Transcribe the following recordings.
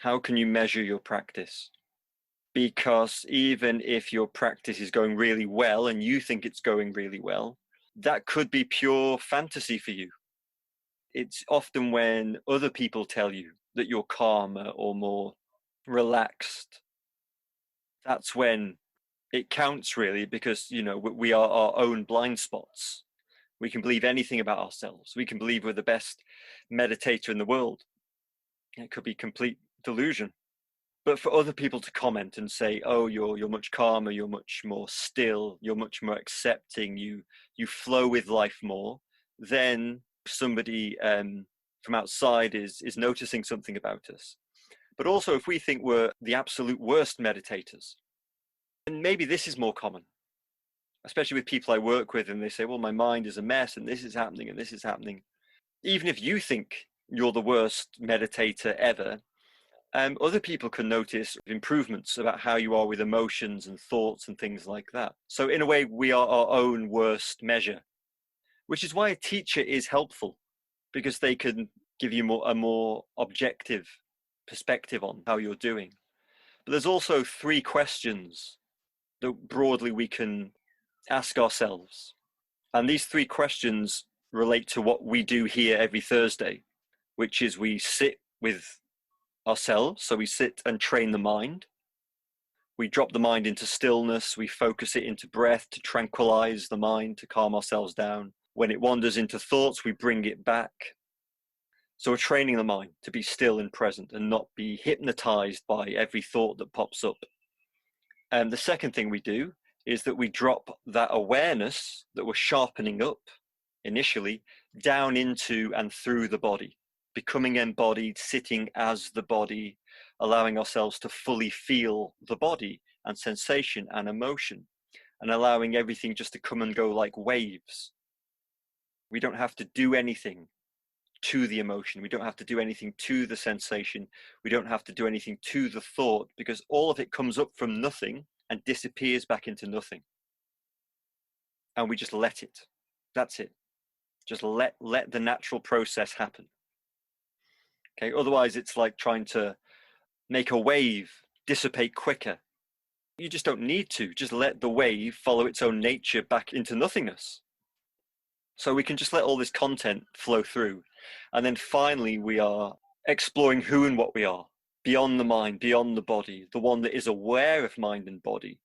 How can you measure your practice? Because even if your practice is going really well and you think it's going really well, that could be pure fantasy for you. It's often when other people tell you that you're calmer or more relaxed, that's when it counts really, because we are our own blind spots. We can believe anything about ourselves. We can believe we're the best meditator in the world. It could be complete delusion. But for other people to comment and say, "Oh, you're much calmer, you're much more still, you're much more accepting, you flow with life more," then somebody from outside is noticing something about us. But also, if we think we're the absolute worst meditators, and maybe this is more common, especially with people I work with, and they say, "Well, my mind is a mess, and this is happening, and this is happening." Even if you think you're the worst meditator ever, other people can notice improvements about how you are with emotions and thoughts and things like that. So in a way, we are our own worst measure, which is why a teacher is helpful, because they can give you a more objective perspective on how you're doing. But there's also three questions that broadly we can ask ourselves. And these three questions relate to what we do here every Thursday, which is we sit with ourselves. So we sit and train the mind. We drop the mind into stillness. We focus it into breath to tranquilize the mind, to calm ourselves down. When it wanders into thoughts, we bring it back. So we're training the mind to be still and present and not be hypnotized by every thought that pops up. And the second thing we do is that we drop that awareness that we're sharpening up initially down into and through the body, becoming embodied, sitting as the body, allowing ourselves to fully feel the body and sensation and emotion, and allowing everything just to come and go like waves. We don't have to do anything to the emotion. We don't have to do anything to the sensation. We don't have to do anything to the thought, because all of it comes up from nothing and disappears back into nothing. And we just let it. That's it. Just let the natural process happen. Okay, otherwise it's like trying to make a wave dissipate quicker. You just don't need to. Just let the wave follow its own nature back into nothingness. So we can just let all this content flow through. And then finally, we are exploring who and what we are, beyond the mind, beyond the body, the one that is aware of mind and body.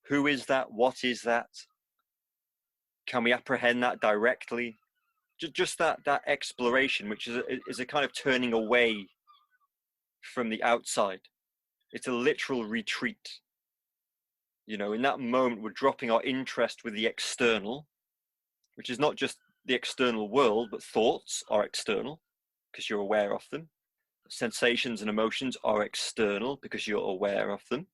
Who is that? What is that? Can we apprehend that directly? Just that exploration, which is a kind of turning away from the outside. It's a literal retreat. In that moment, we're dropping our interest with the external, which is not just the external world, but thoughts are external because you're aware of them. Sensations and emotions are external because you're aware of them.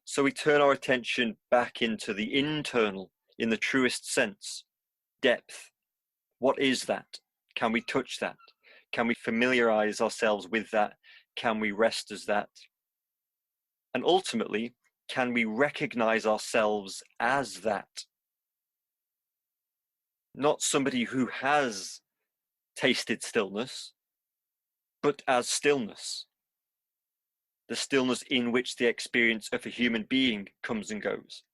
So we turn our attention back into the internal in the truest sense. Depth. What is that? Can we touch that? Can we familiarize ourselves with that? Can we rest as that? And ultimately, can we recognize ourselves as that? Not somebody who has tasted stillness, but as stillness. The stillness in which the experience of a human being comes and goes.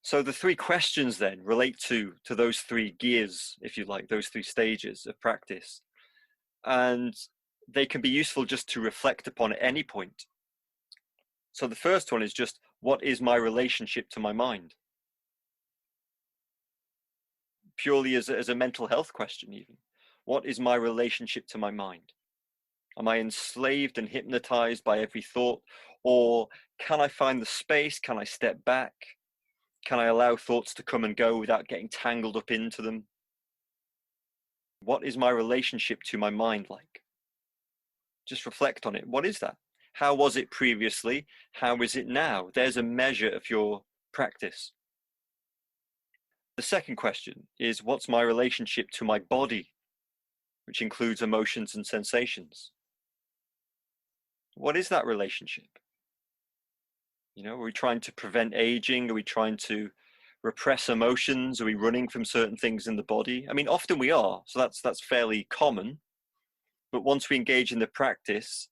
So the three questions then relate to those three gears, if you like, those three stages of practice. And they can be useful just to reflect upon at any point. So the first one is just, what is my relationship to my mind? Purely as a mental health question even. What is my relationship to my mind? Am I enslaved and hypnotized by every thought? Or can I find the space? Can I step back? Can I allow thoughts to come and go without getting tangled up into them? What is my relationship to my mind like? Just reflect on it. What is that? How was it previously? How is it now? There's a measure of your practice. The second question is, what's my relationship to my body, which includes emotions and sensations? What is that relationship? Are we trying to prevent aging? Are we trying to repress emotions? Are we running from certain things in the body? I mean, often we are, so that's fairly common. But once we engage in the practice,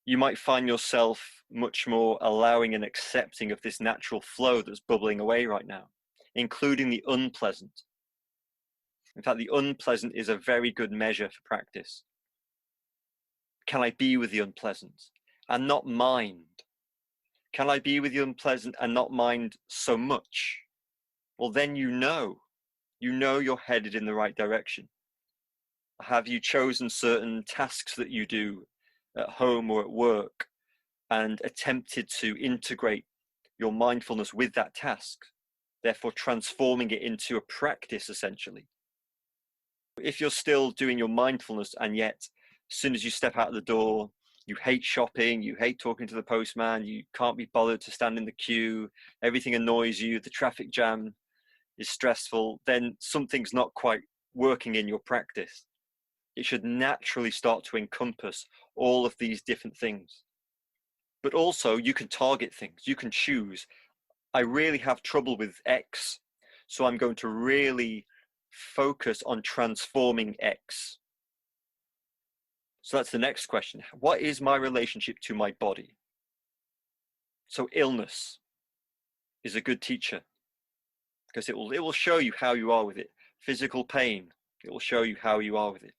you might find yourself much more allowing and accepting of this natural flow that's bubbling away right now, including the unpleasant. In fact, the unpleasant is a very good measure for practice. Can I be with the unpleasant and not mind? Can I be with the unpleasant and not mind so much? Well, then you know you're headed in the right direction. Have you chosen certain tasks that you do at home or at work and attempted to integrate your mindfulness with that task, therefore transforming it into a practice essentially? If you're still doing your mindfulness and yet as soon as you step out the door, you hate shopping, you hate talking to the postman, you can't be bothered to stand in the queue, everything annoys you, the traffic jam is stressful, then something's not quite working in your practice. It should naturally start to encompass all of these different things. But also you can target things, you can choose. I really have trouble with X, so I'm going to really focus on transforming X. So that's the next question. What is my relationship to my body? So illness is a good teacher because it will show you how you are with it. Physical pain, it will show you how you are with it.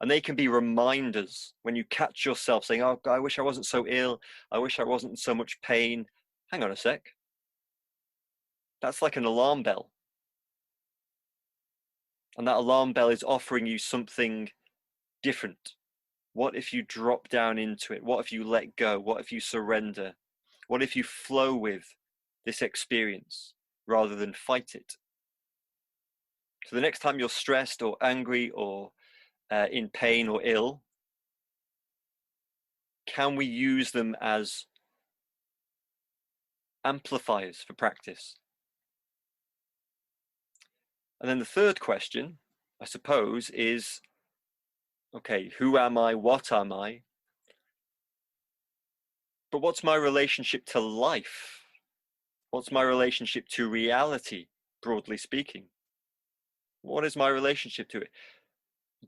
And they can be reminders when you catch yourself saying, oh, I wish I wasn't so ill. I wish I wasn't in so much pain. Hang on a sec. That's like an alarm bell. And that alarm bell is offering you something different. What if you drop down into it? What if you let go? What if you surrender? What if you flow with this experience rather than fight it? So the next time you're stressed or angry or in pain or ill, can we use them as amplifiers for practice? And then the third question, I suppose, is, okay, who am I? What am I? But what's my relationship to life? What's my relationship to reality, broadly speaking? What is my relationship to it?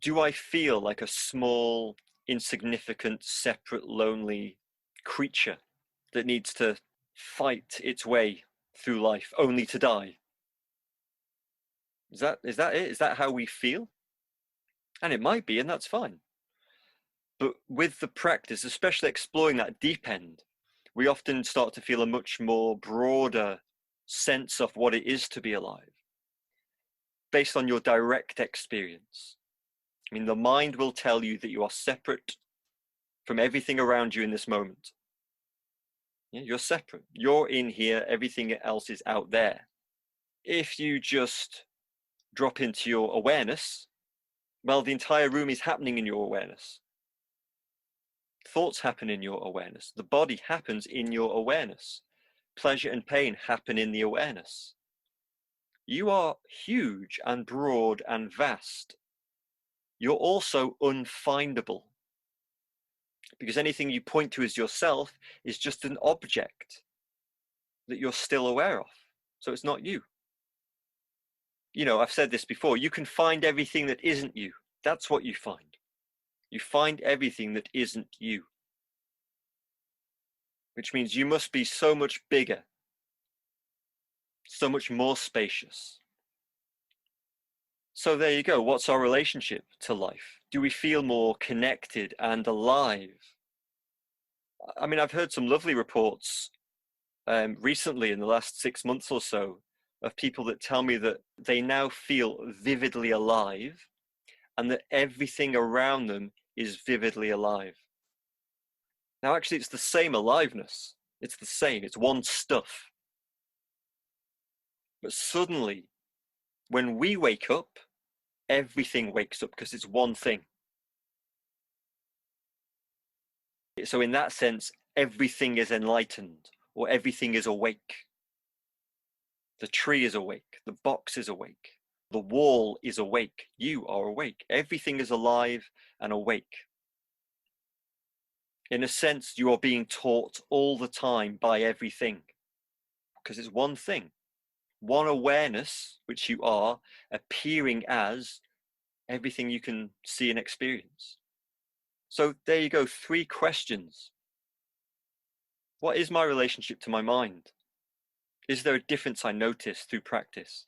Do I feel like a small, insignificant, separate, lonely creature that needs to fight its way through life only to die? Is that it? Is that how we feel? And it might be, and that's fine. But with the practice, especially exploring that deep end, we often start to feel a much more broader sense of what it is to be alive, based on your direct experience. I mean, the mind will tell you that you are separate from everything around you in this moment. Yeah, you're separate. You're in here, everything else is out there. If you just drop into your awareness, well, the entire room is happening in your awareness. Thoughts happen in your awareness. The body happens in your awareness. Pleasure and pain happen in the awareness. You are huge and broad and vast. You're also unfindable, because anything you point to as yourself is just an object that you're still aware of. So it's not you. You know, I've said this before, you can find everything that isn't you. That's what you find. You find everything that isn't you, which means you must be so much bigger, so much more spacious. So there you go. What's our relationship to life? Do we feel more connected and alive? I mean, I've heard some lovely reports recently in the last 6 months or so of people that tell me that they now feel vividly alive and that everything around them is vividly alive. Now, actually, it's the same aliveness. It's the same. It's one stuff. But suddenly, when we wake up, everything wakes up because it's one thing. So in that sense, everything is enlightened or everything is awake. The tree is awake. The box is awake. The wall is awake. You are awake. Everything is alive and awake. In a sense, you are being taught all the time by everything because it's one thing, one awareness, which you are, appearing as everything you can see and experience. So there you go, 3 questions. What is my relationship to my mind? Is there a difference I notice through practice?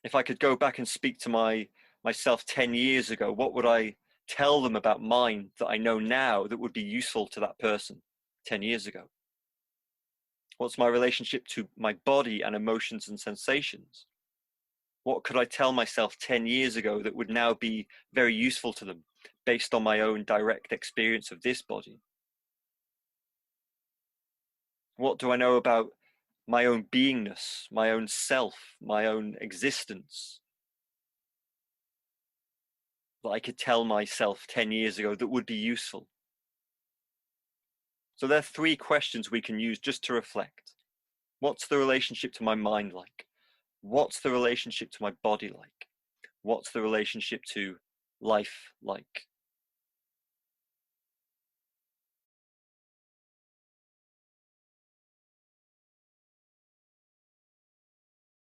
If I could go back and speak to myself 10 years ago, what would I tell them about mind that I know now that would be useful to that person 10 years ago? What's my relationship to my body and emotions and sensations? What could I tell myself 10 years ago that would now be very useful to them based on my own direct experience of this body? What do I know about my own beingness, my own self, my own existence that I could tell myself 10 years ago that would be useful? So there are 3 questions we can use just to reflect. What's the relationship to my mind like? What's the relationship to my body like? What's the relationship to life like?